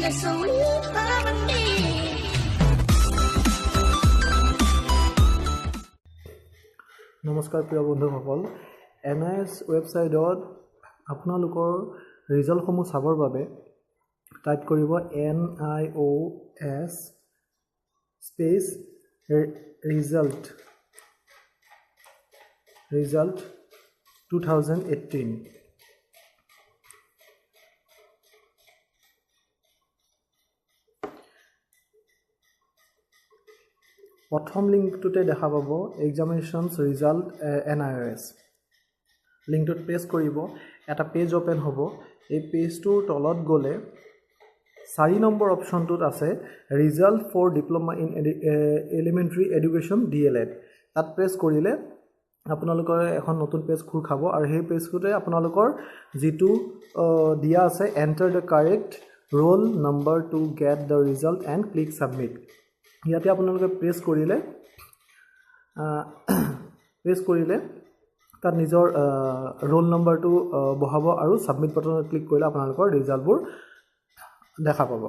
নমস্কাৰ প্ৰিয় বন্ধুসকল NIS ৱেবছাইটত আপোনালোকৰ ৰিজাল্টসমূহ চাবৰ বাবে টাইপ কৰিব NIOS স্পেস result 2018 প্ৰথম লিংকটোতে দেখা পাব এক্সামিনেশনছ ৰিজাল্ট NIOS লিংকটোত প্ৰেছ কৰিব এটা পেজ ওপেন হ'ব এই পেজটোৰ তলত গলে 4 নম্বৰ অপচনটোত আছে result for diploma in elementary education D.el.ed তাত প্ৰেছ কৰিলে আপোনালোকৰ এখন নতুন পেজ খোল খাব আৰু সেই পেজটোতে আপোনালোকৰ যেটো দিয়া আছে enter the correct roll number to get the result and click submit ইয়াতে আপোনালোকে প্ৰেছ কৰিলে তাত নিজৰ roll numberটো বহাব আৰু submit বাটনত ক্লিক কৰিলে আপোনালোকৰ ৰিজাল্টবোৰ দেখা পাব